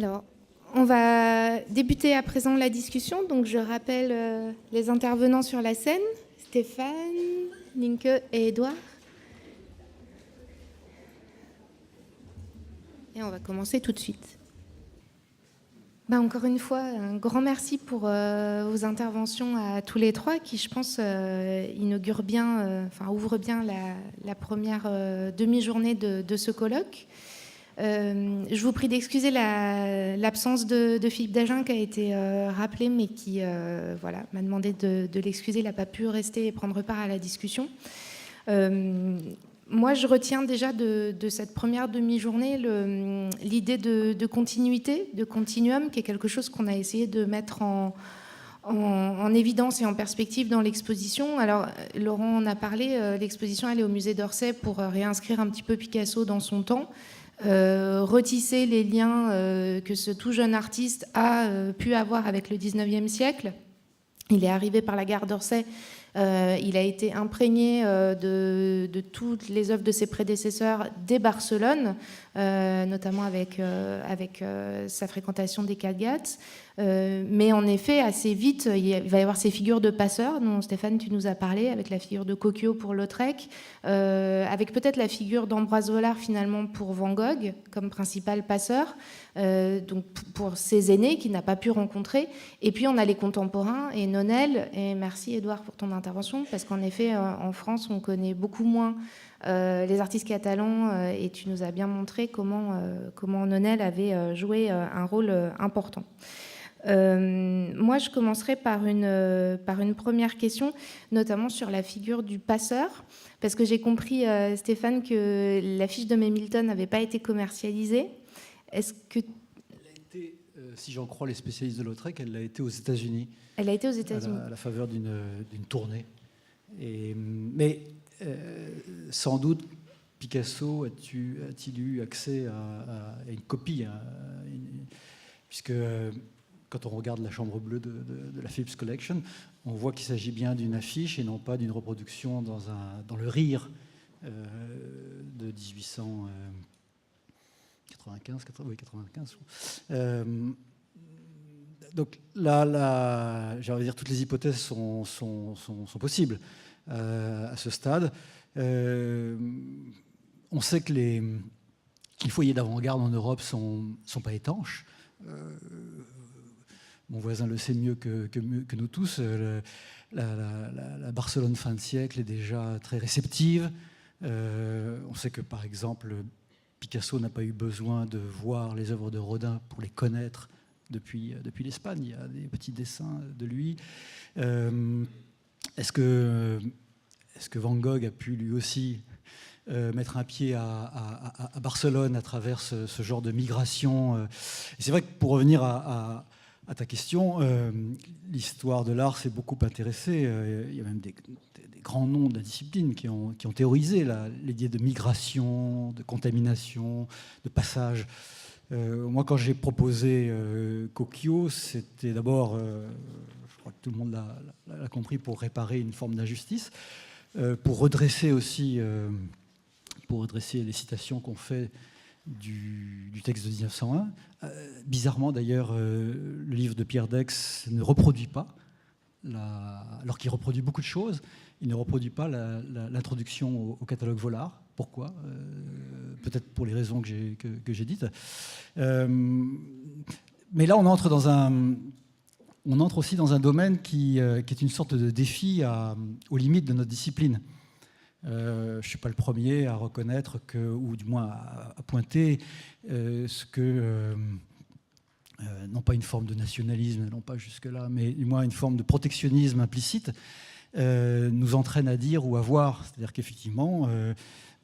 Alors, on va débuter à présent la discussion. Donc, je rappelle les intervenants sur la scène, Stéphane, Nienke et Édouard. Et on va commencer tout de suite. Encore une fois, un grand merci pour vos interventions à tous les trois qui, je pense, inaugurent bien, ouvrent bien la première demi-journée de ce colloque. Je vous prie d'excuser l'absence de Philippe Dagen qui a été rappelé, mais qui m'a demandé de l'excuser. Il n'a pas pu rester et prendre part à la discussion. Moi, je retiens déjà de cette première demi-journée l'idée de continuité, de continuum, qui est quelque chose qu'on a essayé de mettre en évidence et en perspective dans l'exposition. Alors, Laurent en a parlé, l'exposition elle est au musée d'Orsay pour réinscrire un petit peu Picasso dans son temps, retisser les liens que ce tout jeune artiste a pu avoir avec le 19e siècle. Il est arrivé par la gare d'Orsay. Il a été imprégné de toutes les œuvres de ses prédécesseurs dès Barcelone, notamment avec sa fréquentation des Cadgats. Mais en effet, assez vite, il va y avoir ces figures de passeurs dont Stéphane, tu nous as parlé, avec la figure de Kokio pour Lautrec, avec peut-être la figure d'Ambroise Vollard finalement pour Van Gogh comme principal passeur, donc pour ses aînés qu'il n'a pas pu rencontrer. Et puis on a les contemporains et Nonel, et merci Édouard pour ton intervention, parce qu'en effet en France on connaît beaucoup moins les artistes catalans, et tu nous as bien montré comment Nonel avait joué un rôle important. Moi, je commencerai par une première question, notamment sur la figure du passeur, parce que j'ai compris, Stéphane, que l'affiche de Hamilton n'avait pas été commercialisée. Est-ce que... Elle a été, si j'en crois les spécialistes de Lautrec, elle a été aux États-Unis. Elle a été aux États-Unis. À la faveur d'une tournée. Mais sans doute, Picasso a-t-il eu accès à une copie, puisque... Quand on regarde la chambre bleue de la Phillips Collection, on voit qu'il s'agit bien d'une affiche et non pas d'une reproduction dans le rire de 1895. Donc là, j'allais dire, toutes les hypothèses sont possibles à ce stade. On sait que les foyers d'avant-garde en Europe sont pas étanches. Mon voisin le sait mieux que nous tous. La Barcelone fin de siècle est déjà très réceptive. On sait que, par exemple, Picasso n'a pas eu besoin de voir les œuvres de Rodin pour les connaître depuis l'Espagne. Il y a des petits dessins de lui. Est-ce que Van Gogh a pu lui aussi mettre un pied à Barcelone à travers ce genre de migration? Et c'est vrai que pour revenir à ta question, l'histoire de l'art s'est beaucoup intéressée. Il y a même des grands noms de la discipline qui ont théorisé l'idée de migration, de contamination, de passage. Moi, quand j'ai proposé Kokio, c'était d'abord, je crois que tout le monde l'a compris, pour réparer une forme d'injustice, pour redresser aussi, les citations qu'on fait du texte de 1901. Bizarrement, d'ailleurs, le livre de Pierre Daix ne reproduit pas, alors qu'il reproduit beaucoup de choses, il ne reproduit pas l'introduction au catalogue Vollard. Pourquoi? Peut-être pour les raisons que j'ai dites. Mais là, on entre aussi dans un domaine qui est une sorte de défi aux limites de notre discipline. Je ne suis pas le premier à reconnaître ou du moins à pointer ce que, non pas une forme de nationalisme, non pas jusque-là, mais du moins une forme de protectionnisme implicite, nous entraîne à dire ou à voir. C'est-à-dire qu'effectivement,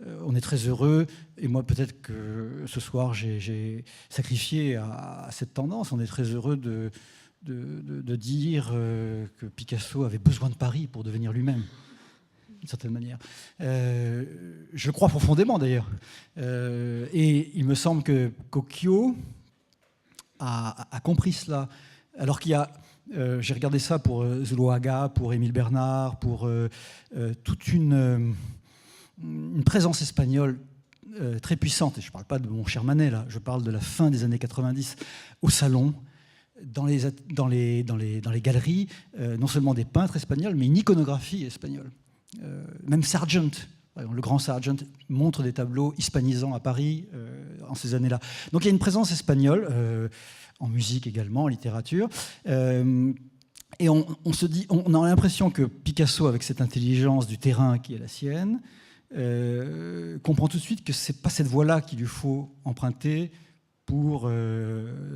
on est très heureux, et moi peut-être que ce soir j'ai sacrifié à cette tendance, on est très heureux de dire que Picasso avait besoin de Paris pour devenir lui-même. D'une certaine manière. Je crois profondément d'ailleurs. Et il me semble que Kokio a compris cela. Alors qu'il y a, j'ai regardé ça pour Zuloaga, pour Émile Bernard, pour toute une présence espagnole très puissante, et je ne parle pas de mon cher Manet, là, je parle de la fin des années 90, au salon, dans les galeries, non seulement des peintres espagnols, mais une iconographie espagnole. Même Sargent, le grand Sargent, montre des tableaux hispanisants à Paris en ces années-là. Donc il y a une présence espagnole, en musique également, en littérature. Et on se dit, on a l'impression que Picasso, avec cette intelligence du terrain qui est la sienne, comprend tout de suite que ce n'est pas cette voie-là qu'il lui faut emprunter pour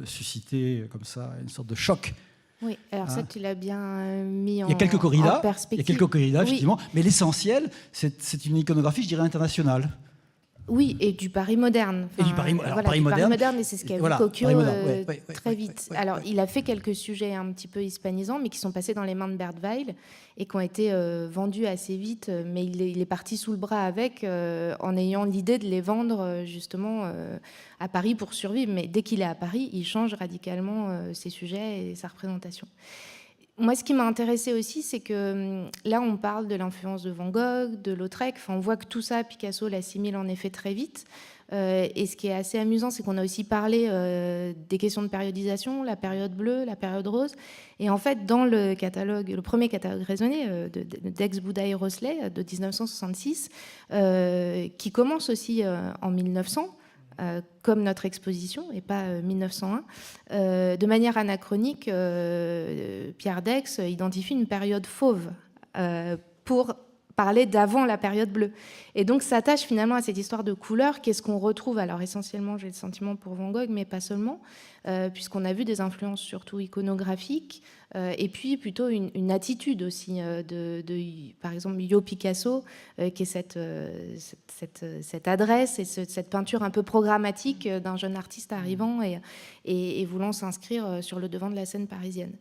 susciter comme ça une sorte de choc. Oui, alors ça, tu l'as bien mis en perspective. Il y a quelques corridas, effectivement, mais l'essentiel, c'est une iconographie, je dirais, internationale. Oui, et du Paris moderne. Et du Paris moderne, et c'est ce qu'a vu Cocchio très vite. Alors, ouais. il a fait quelques sujets un petit peu hispanisants, mais qui sont passés dans les mains de Bert Weil et qui ont été vendus assez vite. Mais il est parti sous le bras avec, en ayant l'idée de les vendre justement à Paris pour survivre. Mais dès qu'il est à Paris, il change radicalement ses sujets et sa représentation. Moi, ce qui m'a intéressé aussi, c'est que là, on parle de l'influence de Van Gogh, de Lautrec. Enfin, on voit que tout ça, Picasso l'assimile en effet très vite. Et ce qui est assez amusant, c'est qu'on a aussi parlé des questions de périodisation, la période bleue, la période rose. Et en fait, dans le catalogue, le premier catalogue raisonné d'Ex Buda et Rosley de 1966, qui commence aussi en 1900, comme notre exposition, et pas 1901. De manière anachronique, Pierre Dex identifie une période fauve pour parler d'avant la période bleue. Et donc s'attache finalement à cette histoire de couleurs, qu'est-ce qu'on retrouve, alors essentiellement j'ai le sentiment pour Van Gogh, mais pas seulement, puisqu'on a vu des influences surtout iconographiques, et puis plutôt une attitude aussi par exemple, Yo Picasso, qui est cette adresse et cette peinture un peu programmatique d'un jeune artiste arrivant et voulant s'inscrire sur le devant de la scène parisienne.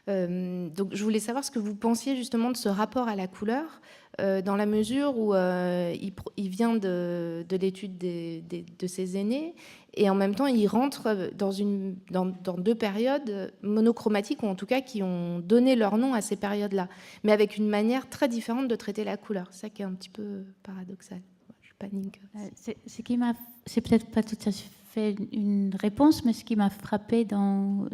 Donc je voulais savoir ce que vous pensiez justement de ce rapport à la couleur, dans la mesure où il vient de l'étude de ses aînés, et en même temps il rentre dans deux périodes monochromatiques, ou en tout cas qui ont donné leur nom à ces périodes-là, mais avec une manière très différente de traiter la couleur. C'est ça qui est un petit peu paradoxal. Je panique. C'est peut-être pas tout à fait une réponse, mais ce qui m'a frappé dans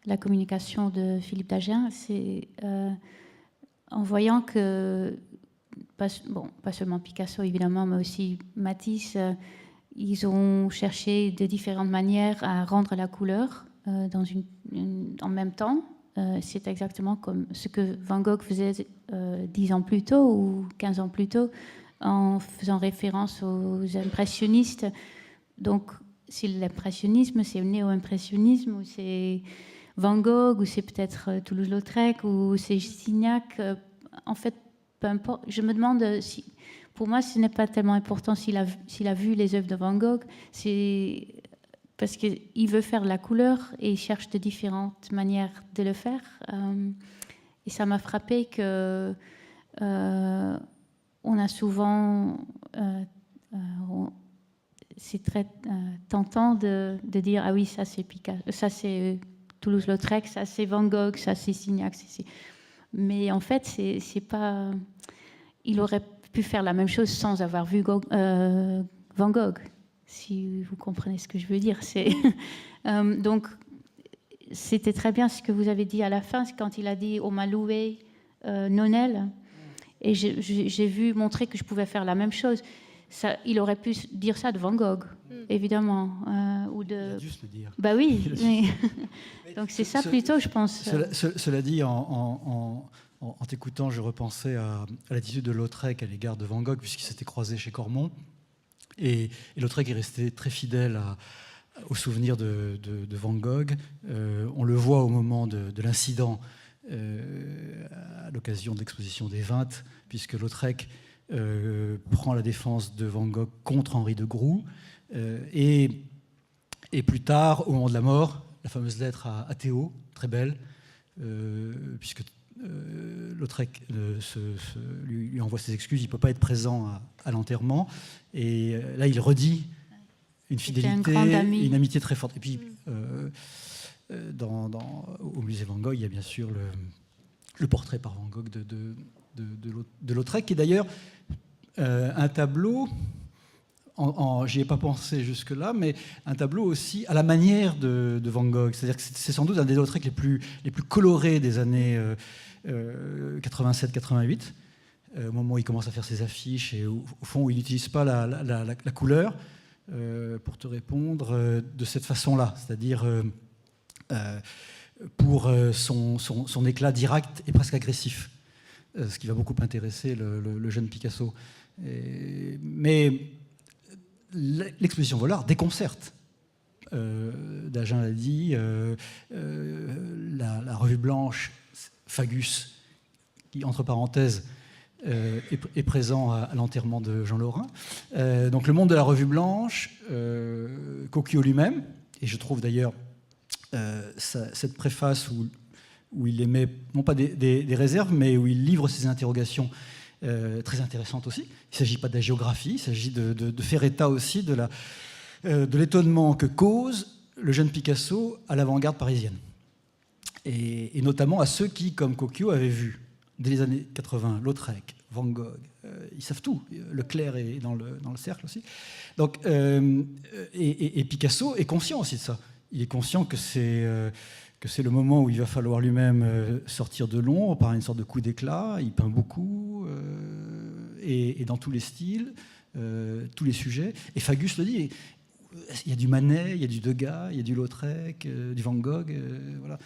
la communication de Philippe D'Agen, c'est en voyant que, pas seulement Picasso évidemment, mais aussi Matisse, ils ont cherché de différentes manières à rendre la couleur en même temps. C'est exactement comme ce que Van Gogh faisait 10 ans plus tôt ou 15 ans plus tôt, en faisant référence aux impressionnistes. Donc, si l'impressionnisme, c'est le néo-impressionnisme, ou c'est Van Gogh, ou c'est peut-être Toulouse-Lautrec, ou c'est Signac, en fait, peu importe. Je me demande si, pour moi, ce n'est pas tellement important s'il a vu les œuvres de Van Gogh, c'est parce qu'il veut faire de la couleur et il cherche de différentes manières de le faire. Et ça m'a frappé que on a souvent, c'est très tentant de dire ah oui, ça c'est Picasso, ça c'est Toulouse-Lautrec, ça c'est Van Gogh, ça c'est Signac. Mais en fait, c'est pas. Il aurait pu faire la même chose sans avoir vu Van Gogh, si vous comprenez ce que je veux dire. Donc, c'était très bien ce que vous avez dit à la fin, quand il a dit on m'a loué Nonel, et j'ai vu montrer que je pouvais faire la même chose. Ça, il aurait pu dire ça de Van Gogh, évidemment. Ou de... Il a dû se le dire. Bah oui. Donc c'est ça plutôt, je pense. Cela dit, en t'écoutant, je repensais à l'attitude de Lautrec à l'égard de Van Gogh, puisqu'il s'était croisé chez Cormon. Et Lautrec est resté très fidèle au souvenir de Van Gogh. On le voit au moment de l'incident, à l'occasion de l'exposition des 20, puisque Lautrec prend la défense de Van Gogh contre Henri de Groux. Et plus tard, au moment de la mort, la fameuse lettre à Théo, très belle, puisque Lautrec lui envoie ses excuses, il ne peut pas être présent à l'enterrement. Et là, il redit une fidélité, une amitié très forte. Et puis, au musée Van Gogh, il y a bien sûr le portrait par Van Gogh de Lautrec, qui est d'ailleurs un tableau j'y ai pas pensé jusque-là, mais un tableau aussi à la manière de Van Gogh. C'est-à-dire que c'est sans doute un des Lautrec les plus colorés des années 87-88, au moment où il commence à faire ses affiches et au fond où il n'utilise pas la couleur pour te répondre de cette façon-là, c'est-à-dire pour son éclat direct et presque agressif, ce qui va beaucoup intéresser le jeune Picasso. Mais l'exposition Vollard déconcerte. Dagen l'a dit, la revue blanche Fagus, qui, entre parenthèses, est présent à l'enterrement de Jean Lorrain. Donc le monde de la revue blanche, Kokio lui-même, et je trouve d'ailleurs cette préface où il émet, non pas des réserves, mais où il livre ses interrogations très intéressantes aussi. Il ne s'agit pas de la géographie, il s'agit de faire état aussi de l'étonnement que cause le jeune Picasso à l'avant-garde parisienne. Et notamment à ceux qui, comme Kokio, avaient vu dès les années 80 Lautrec, Van Gogh, ils savent tout. Leclerc est dans le cercle aussi. Donc, et Picasso est conscient aussi de ça. Il est conscient que c'est le moment où il va falloir lui-même sortir de l'ombre par une sorte de coup d'éclat. Il peint beaucoup, et dans tous les styles, tous les sujets. Et Fagus le dit, il y a du Manet, il y a du Degas, il y a du Lautrec, du Van Gogh, voilà.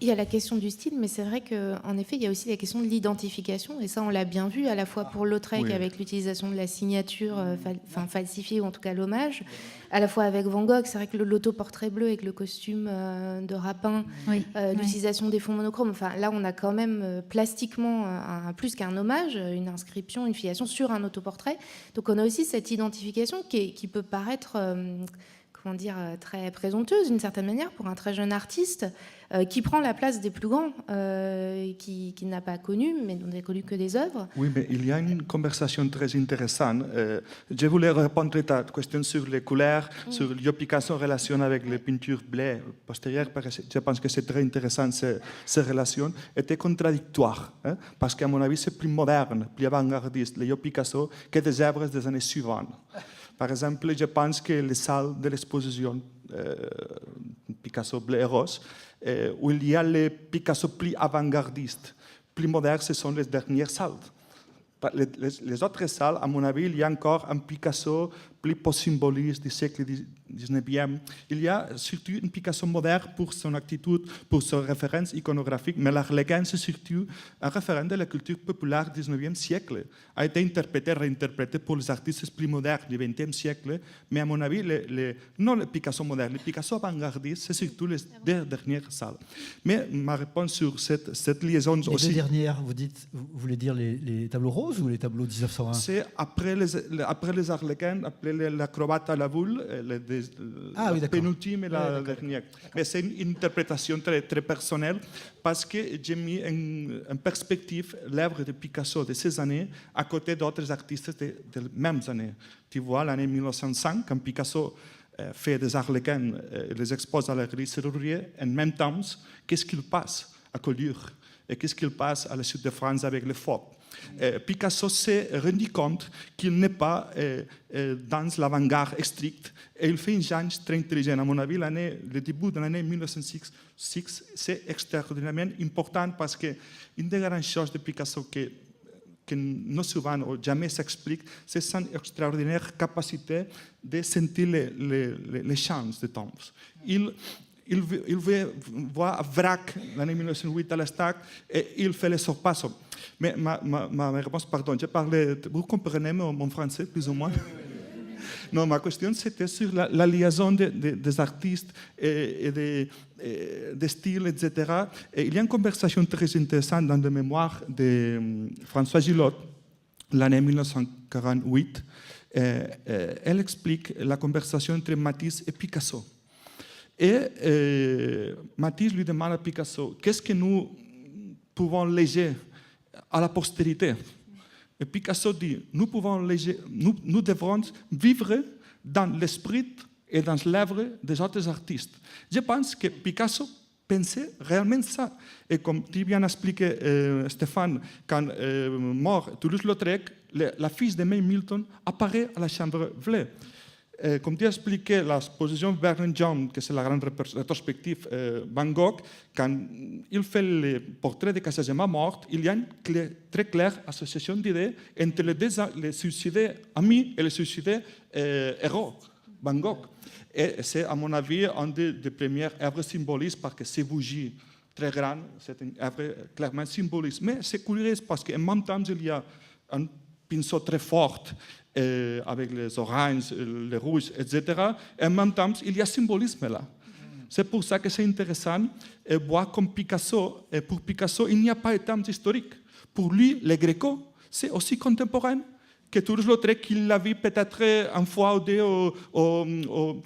Il y a la question du style, mais c'est vrai qu'en effet, il y a aussi la question de l'identification, et ça, on l'a bien vu, à la fois pour Lautrec, oui, avec l'utilisation de la signature falsifiée, ou en tout cas l'hommage, à la fois avec Van Gogh. C'est vrai que l'autoportrait bleu avec le costume de Rapin, oui, l'utilisation des fonds monochromes, enfin, là, on a quand même plastiquement, plus qu'un hommage, une inscription, une filiation sur un autoportrait. Donc on a aussi cette identification qui peut paraître... comment dire, très présomptueuse d'une certaine manière pour un très jeune artiste qui prend la place des plus grands, qui n'a pas connu, mais dont n'a connu que des œuvres. Oui, mais il y a une conversation très intéressante. Je voulais répondre à ta question sur les couleurs, sur Leo Picasso en relation avec les peintures bleues postérieures, parce que je pense que c'est très intéressant, ces relations étaient contradictoires, hein, parce qu'à mon avis, c'est plus moderne, plus avant-gardiste, Leo Picasso, que des œuvres des années suivantes. Par exemple, je pense que les salles de l'exposition Picasso bleu et rose, où il y a les Picasso plus avant-gardistes, plus modernes, ce sont les dernières salles. Les autres salles, à mon avis, il y a encore un Picasso plus post-symboliste du siècle XIXe. Il y a surtout un Picasso moderne pour son attitude, pour ses références iconographiques, mais l'Arlequin, c'est surtout un référent de la culture populaire du XIXe siècle. A été interprété, réinterprété pour les artistes plus modernes du XXe siècle, mais à mon avis, non le Picasso moderne, le Picasso avant-gardiste, c'est surtout les deux dernières salles. Mais ma réponse sur cette liaison les aussi... Les deux dernières, vous voulez dire les tableaux roses ou les tableaux 1901? C'est après les Arlequins, après l'acrobate à la boule, la pénultime et la dernière. Mais c'est une interprétation très, très personnelle parce que j'ai mis en perspective l'œuvre de Picasso de ces années à côté d'autres artistes des mêmes années. Tu vois, l'année 1905, quand Picasso fait des Arlequins et les expose à la galerie Serrurier, en même temps, qu'est-ce qu'il passe à Collioure et qu'est-ce qu'il passe à la Sud de France avec les Faux. Picasso s'est rendu compte qu'il n'est pas dans l'avant-garde stricte et il fait une change très intelligente. À mon avis, le début de l'année 1906, c'est extraordinairement important parce qu'une des grandes choses de Picasso que non souvent ou jamais s'explique, c'est son extraordinaire capacité de sentir les changes de temps. Il voit Vrac l'année 1908 à l'Estac et il fait le sorpasso. Mais ma réponse, pardon, je parlais, vous comprenez mon français plus ou moins? Non, ma question c'était sur la liaison des artistes et des styles, etc. Et il y a une conversation très intéressante dans le mémoire de François Gillot, l'année 1948. Elle explique la conversation entre Matisse et Picasso. Et Matisse lui demande à Picasso, qu'est-ce que nous pouvons léger à la postérité? Et Picasso dit, nous devrons vivre dans l'esprit et dans l'œuvre des autres artistes. Je pense que Picasso pensait réellement ça. Et comme tu viens d'expliquer, Stéphane, quand mort Toulouse-Lautrec, la fille de May Milton apparaît à la chambre bleue. Comme tu as expliqué, l'exposition Vernon John, que c'est la grande rétrospective Van Gogh, quand il fait le portrait de Kassazema morte, il y a une très claire association d'idées entre les suicidés amis et les suicidés héros, Van Gogh. Et c'est, à mon avis, un des premières œuvres symbolistes parce que ces bougies très grandes, c'est une œuvre clairement symboliste. Mais c'est curieux parce qu'en même temps, il y a un pinceau très fort avec les oranges, les rouges, etc. Et en même temps, il y a symbolisme là. C'est pour ça que c'est intéressant de voir comme Picasso. Et pour Picasso, il n'y a pas de temps historique. Pour lui, le Gréco, c'est aussi contemporain que Toulouse-Lautrec, qu'il l'a vu peut-être une fois ou deux au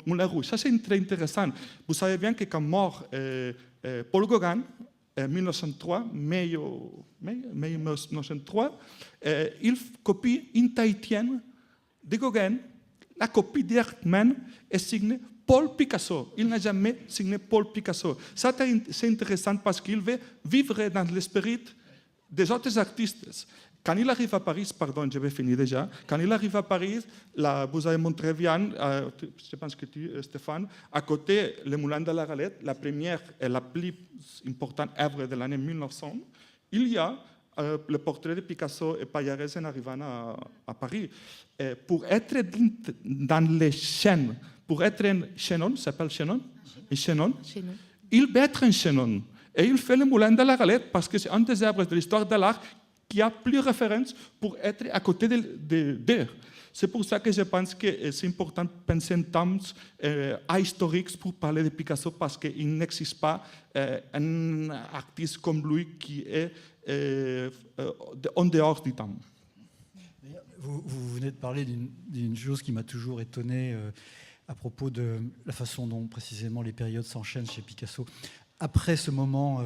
Moulin Rouge. Ça, c'est très intéressant. Vous savez bien que quand mort Paul Gauguin, en 1903, mai 1903, il copie une tahitienne de Gauguin. La copie directement est signée Paul Picasso. Il n'a jamais signé Paul Picasso. Ça, c'est intéressant parce qu'il veut vivre dans l'esprit des autres artistes. Quand il arrive à Paris, pardon, je vais finir déjà, quand il arrive à Paris, vous avez montré bien, je pense que tu, Stéphane, à côté, le Moulin de la Galette, la première et la plus importante œuvre de l'année 1900, il y a le portrait de Picasso et Pallares en arrivant à Paris. Et pour être dans les chaînes, pour être un chaînon, ça s'appelle chaînon, il veut être un chaînon. Et il fait le Moulin de la Galette parce que c'est un des œuvres de l'histoire de l'art qui a plus de références pour être à côté d'eux. C'est pour ça que je pense que c'est important de penser en termes historiques pour parler de Picasso, parce qu'il n'existe pas un artiste comme lui qui est en dehors du temps. Vous venez de parler d'une chose qui m'a toujours étonné à propos de la façon dont précisément les périodes s'enchaînent chez Picasso. Après ce moment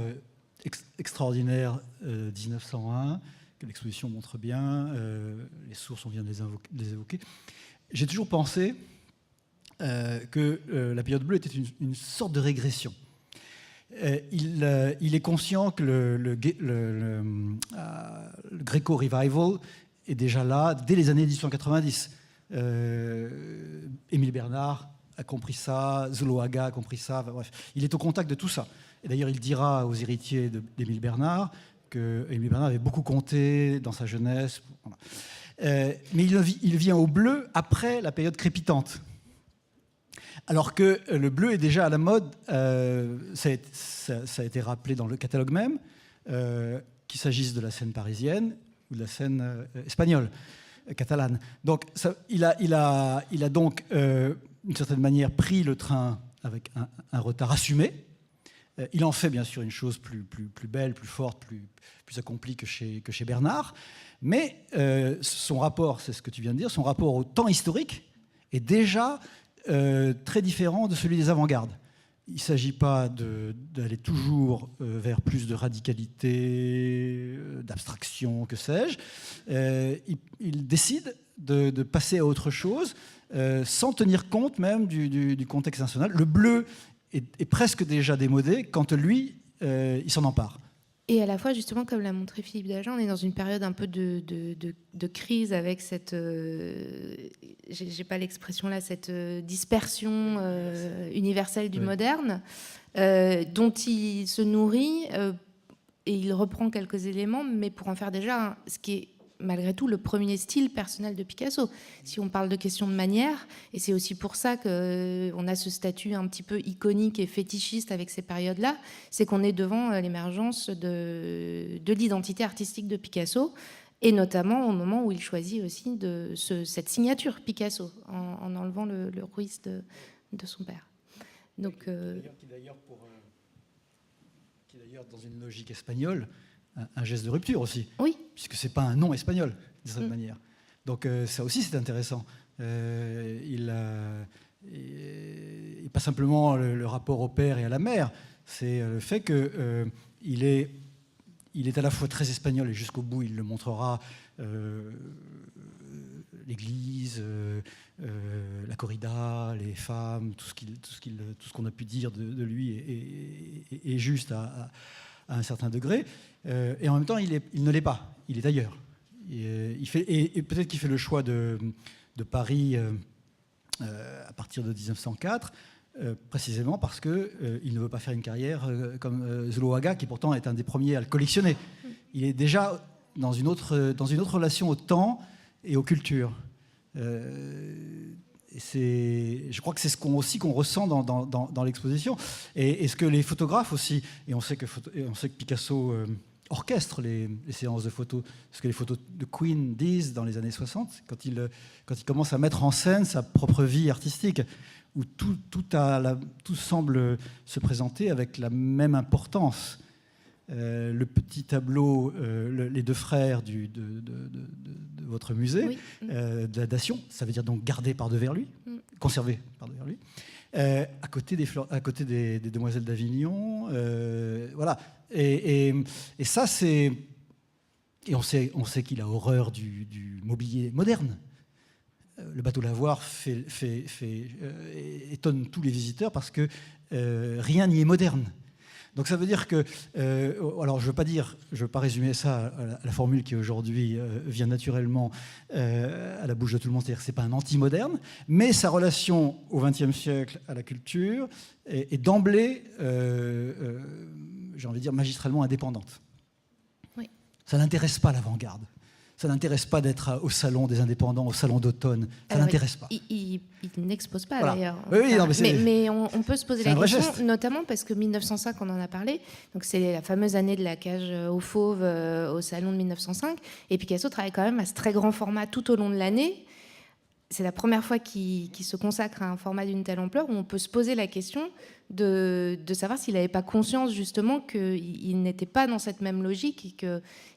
extraordinaire 1901, que l'exposition montre bien, les sources, on vient de les évoquer. J'ai toujours pensé que la période bleue était une sorte de régression. Il est conscient que le Gréco Revival est déjà là dès les années 1890. Émile Bernard a compris ça, Zuloaga a compris ça, bref, il est au contact de tout ça. Et d'ailleurs, il dira aux héritiers d'Émile Bernard qu'Émile Bernard avait beaucoup compté dans sa jeunesse. Mais il vient au bleu après la période crépitante. Alors que le bleu est déjà à la mode, ça a été rappelé dans le catalogue même, qu'il s'agisse de la scène parisienne ou de la scène espagnole, catalane. Donc il a donc, d'une certaine manière, pris le train avec un retard assumé. Il en fait bien sûr une chose plus belle, plus forte, plus accomplie que chez Bernard. Mais son rapport, c'est ce que tu viens de dire, son rapport au temps historique est déjà très différent de celui des avant-gardes. Il ne s'agit pas d'aller toujours vers plus de radicalité, d'abstraction, que sais-je. Il décide de passer à autre chose sans tenir compte même du contexte national. Le bleu est presque déjà démodé quand lui, il s'en empare. Et à la fois, justement, comme l'a montré Philippe Dagen, on est dans une période un peu de crise avec cette, j'ai pas l'expression là, cette dispersion universelle du moderne, dont il se nourrit, et il reprend quelques éléments, mais pour en faire déjà ce qui est malgré tout le premier style personnel de Picasso. Si on parle de questions de manière, et c'est aussi pour ça qu'on a ce statut un petit peu iconique et fétichiste avec ces périodes-là, c'est qu'on est devant l'émergence de l'identité artistique de Picasso, et notamment au moment où il choisit aussi cette signature Picasso, en enlevant le Ruiz de son père. Donc, qui d'ailleurs dans une logique espagnole, un geste de rupture aussi, oui. Puisque ce n'est pas un nom espagnol, de cette manière. Donc ça aussi, c'est intéressant. Il pas simplement le rapport au père et à la mère, c'est le fait qu'il est à la fois très espagnol, et jusqu'au bout, il le montrera, l'église, la corrida, les femmes, tout ce qu'on a pu dire de lui est juste à un certain degré, et en même temps il ne l'est pas, il est ailleurs, Et peut-être qu'il fait le choix de Paris à partir de 1904, précisément parce qu'il ne veut pas faire une carrière comme Zuloaga, qui pourtant est un des premiers à le collectionner. Il est déjà dans une autre relation au temps et aux cultures. Je crois que c'est ce qu'on ressent dans l'exposition. Et ce que les photographes aussi, et on sait que Picasso orchestre les séances de photos, ce que les photos de Queen disent dans les années 60, quand il commence à mettre en scène sa propre vie artistique, où tout semble se présenter avec la même importance. Le petit tableau, les deux frères de votre musée, oui. De la Dation, ça veut dire donc gardé par devers lui, conservé par devers lui, à côté des Demoiselles d'Avignon, voilà. Et ça, c'est... Et on sait qu'il a horreur du mobilier moderne. Le bateau Lavoir étonne tous les visiteurs parce que rien n'y est moderne. Donc ça veut dire que, alors je ne veux pas résumer ça à la formule qui aujourd'hui vient naturellement à la bouche de tout le monde, c'est-à-dire que ce n'est pas un anti-moderne, mais sa relation au XXe siècle à la culture est d'emblée, j'ai envie de dire, magistralement indépendante. Oui. Ça n'intéresse pas l'avant-garde. Ça n'intéresse pas d'être au salon des indépendants, au salon d'automne. Ça n'intéresse pas. Il n'expose pas, voilà. D'ailleurs. Oui, enfin, mais on peut se poser la question, notamment parce que 1905, on en a parlé. Donc c'est la fameuse année de la cage aux fauves au salon de 1905. Et Picasso travaille quand même à ce très grand format tout au long de l'année. C'est la première fois qu'il se consacre à un format d'une telle ampleur où on peut se poser la question de savoir s'il n'avait pas conscience justement qu'il n'était pas dans cette même logique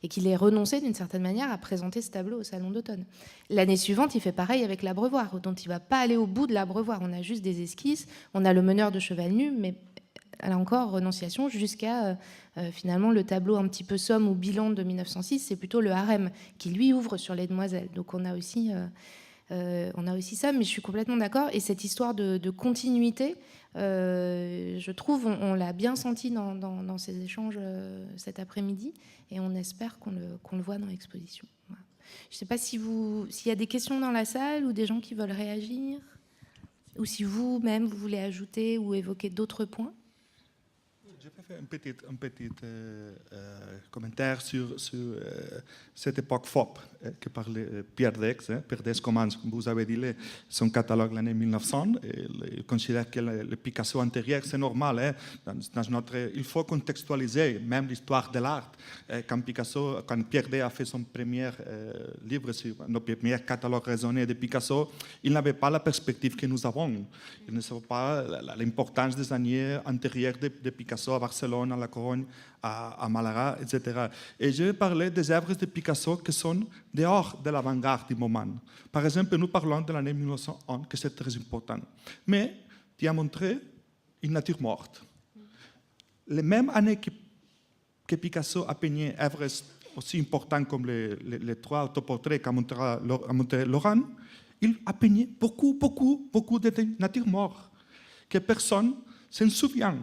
et qu'il ait renoncé d'une certaine manière à présenter ce tableau au Salon d'automne. L'année suivante, il fait pareil avec l'Abreuvoir, dont il ne va pas aller au bout de l'Abreuvoir. On a juste des esquisses, on a le meneur de cheval nu, mais là encore, renonciation jusqu'à finalement le tableau un petit peu somme ou bilan de 1906, c'est plutôt le harem qui lui ouvre sur les demoiselles. Donc on a aussi ça, mais je suis complètement d'accord. Et cette histoire de continuité, je trouve, on l'a bien senti dans ces échanges cet après-midi, et on espère qu'on le voit dans l'exposition. Voilà. Je ne sais pas s'il y a des questions dans la salle ou des gens qui veulent réagir, ou si vous-même vous voulez ajouter ou évoquer d'autres points. Je peux faire un petit commentaire sur cette époque FOP que parlait Pierre Dex. Pierre Dex commence, comme vous avez dit, son catalogue l'année 1900. Il considère que le Picasso antérieur, c'est normal. Il faut contextualiser même l'histoire de l'art. Quand Pierre Dex a fait son premier livre sur nos premiers catalogues raisonnés de Picasso, il n'avait pas la perspective que nous avons. Il ne savait pas l'importance des années antérieures de Picasso à Barcelone, à La Corogne, à Malaga, etc. Et je vais parler des œuvres de Picasso qui sont dehors de l'avant-garde du moment. Par exemple, nous parlons de l'année 1901, que c'est très important. Mais tu as montré une nature morte. Les mêmes années que Picasso a peigné œuvres aussi importantes comme les trois autoportraits qu'a montré Laurent, il a peigné beaucoup de nature morte que personne ne se souvient.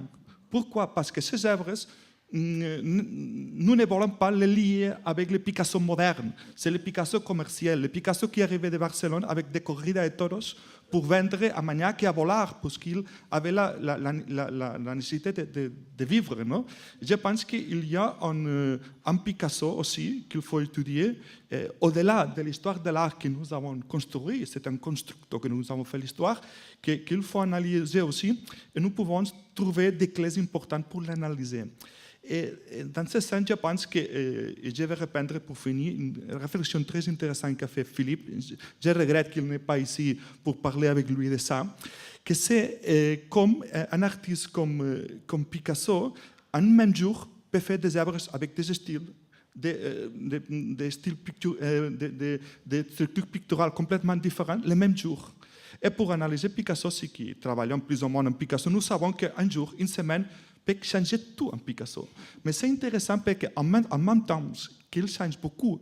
Pourquoi? Parce que ces œuvres, nous ne voulons pas les lier avec le Picasso moderne. C'est le Picasso commercial, le Picasso qui arrivait de Barcelone avec des corridas de toros pour vendre à Magnac et à Vollard, parce qu'il avait la nécessité de vivre. Non? Je pense qu'il y a un Picasso aussi qu'il faut étudier, au-delà de l'histoire de l'art que nous avons construit, c'est un constructeur que nous avons fait l'histoire, qu'il faut analyser aussi, et nous pouvons trouver des clés importantes pour l'analyser. Et dans ce sens, je pense que, et je vais répondre pour finir, une réflexion très intéressante qu'a fait Philippe, je regrette qu'il n'est pas ici pour parler avec lui de ça, que c'est comme un artiste comme Picasso, en même jour, peut faire des œuvres avec des styles, des structures picturales complètement différentes, le même jour. Et pour analyser Picasso, ceux qui travaillent plus ou moins en Picasso, nous savons qu'un jour, une semaine, peut changer tout en Picasso. Mais c'est intéressant parce qu'en même temps qu'il change beaucoup,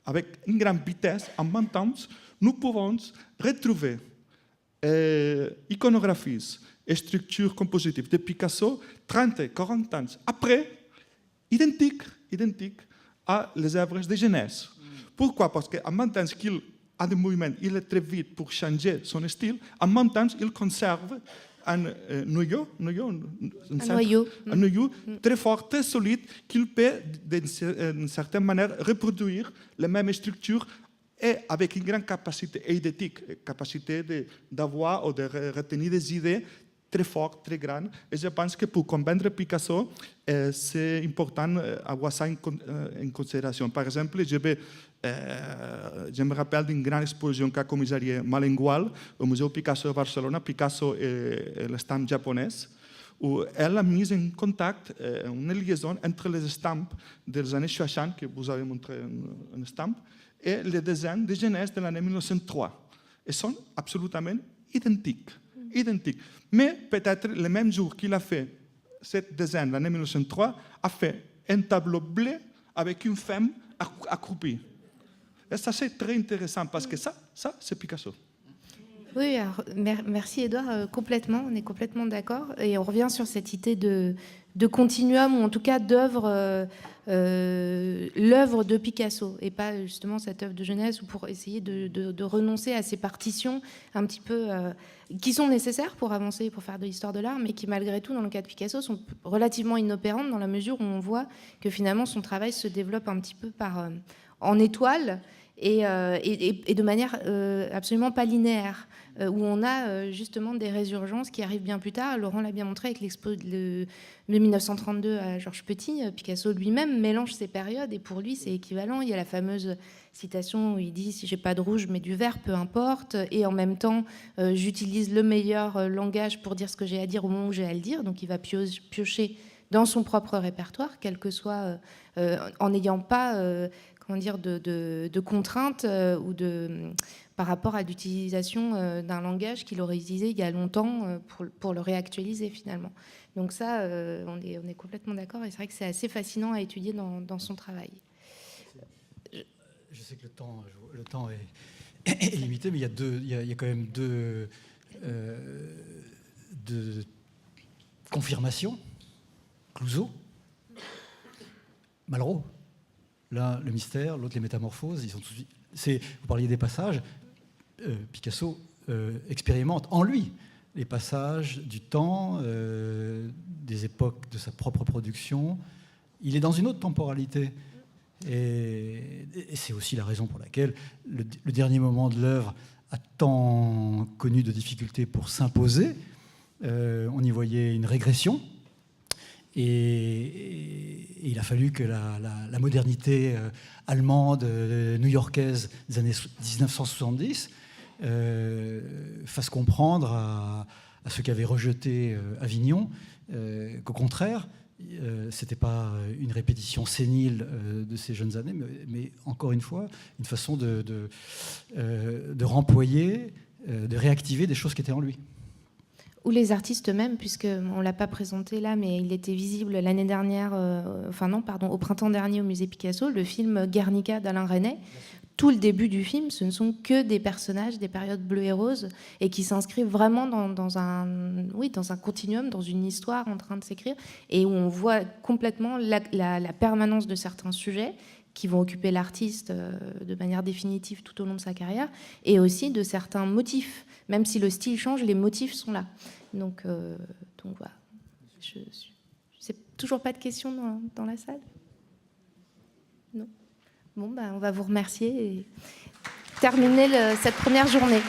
avec une grande vitesse, en même temps, nous pouvons retrouver iconographies et structures compositives de Picasso 30, 40 ans après, identiques à les œuvres de jeunesse. Pourquoi? Parce qu'en même temps qu'il a des mouvements, il est très vite pour changer son style, en même temps, il conserve un noyau très fort, très solide, qu'il peut, d'une certaine manière, reproduire les mêmes structures et avec une grande capacité eidétique, capacité d'avoir ou de retenir des idées très fortes, très grandes. Et je pense que pour comprendre Picasso, c'est important d'avoir ça en considération. Par exemple, je me rappelle d'une grande exposition qu'a commissarié Malengual au Musée Picasso de Barcelone, Picasso et l'estampe japonaise, où elle a mis en contact une liaison entre les estampes des années 60, que vous avez montré une estampe, et les dessins de jeunesse de l'année 1903. Ils sont absolument identiques. Mais peut-être le même jour qu'il a fait ce dessin de l'année 1903, a fait un tableau bleu avec une femme accroupie. Et ça, c'est très intéressant parce que ça c'est Picasso. Oui, alors, merci Édouard, complètement, on est complètement d'accord. Et on revient sur cette idée de continuum, ou en tout cas d'œuvre, l'œuvre de Picasso, et pas justement cette œuvre de jeunesse, ou pour essayer de renoncer à ces partitions un petit peu qui sont nécessaires pour avancer, pour faire de l'histoire de l'art, mais qui malgré tout, dans le cas de Picasso, sont relativement inopérantes dans la mesure où on voit que finalement son travail se développe un petit peu en étoile, et de manière absolument pas linéaire, où on a justement des résurgences qui arrivent bien plus tard. Laurent l'a bien montré avec l'expo de 1932 à Georges Petit. Picasso lui-même mélange ces périodes, et pour lui c'est équivalent. Il y a la fameuse citation où il dit « si j'ai pas de rouge mais du vert, peu importe, et en même temps j'utilise le meilleur langage pour dire ce que j'ai à dire au moment où j'ai à le dire ». Donc il va piocher dans son propre répertoire, quel que soit, en n'ayant pas de contraintes par rapport à l'utilisation d'un langage qu'il aurait utilisé il y a longtemps pour le réactualiser finalement. Donc ça, on est complètement d'accord, et c'est vrai que c'est assez fascinant à étudier dans son travail. Je sais que le temps est limité, mais il y a quand même deux confirmations. Clouzot, Malraux. L'un, le mystère, l'autre, les métamorphoses. Vous parliez des passages. Picasso expérimente en lui les passages du temps, des époques de sa propre production. Il est dans une autre temporalité. Et c'est aussi la raison pour laquelle le dernier moment de l'œuvre a tant connu de difficultés pour s'imposer. On y voyait une régression. Et il a fallu que la modernité allemande, new-yorkaise des années 1970 fasse comprendre à ceux qui avaient rejeté Avignon qu'au contraire, c'était pas une répétition sénile de ces jeunes années, mais encore une fois, une façon de remployer, de réactiver des choses qui étaient en lui. Ou les artistes eux-mêmes, puisqu'on ne l'a pas présenté là, mais il était visible l'année dernière, au printemps dernier au musée Picasso, le film Guernica d'Alain Resnais. Tout le début du film, ce ne sont que des personnages des périodes bleues et roses, et qui s'inscrivent vraiment dans un continuum, dans une histoire en train de s'écrire, et où on voit complètement la permanence de certains sujets qui vont occuper l'artiste de manière définitive tout au long de sa carrière, et aussi de certains motifs. Même si le style change, les motifs sont là. Donc voilà. C'est toujours pas de questions dans la salle ? Non. Bon, on va vous remercier et terminer cette première journée.